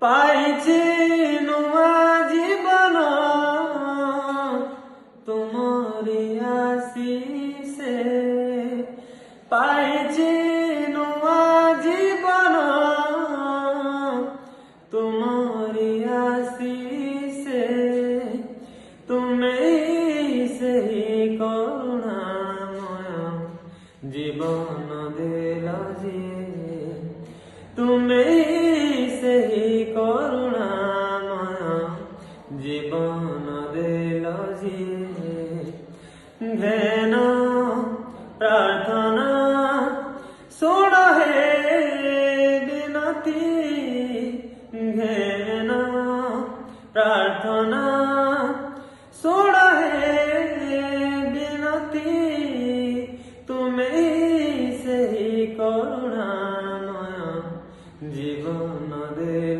পাইছি নূয়া জীবন তোমারি আশিসে, পাইছি নূয়া জীবন তোমারি আশিসে, তুমি সেই করুণাময় জীবন দিল যে, তুমি সেই করুণাময় জীবন দিল যে। ঘেন প্রার্থনা শোণ হে বিনতি, ঘেন প্রার্থনা শোণ হে বিনতি, তুমি সেই করুণাময় জীবন দে।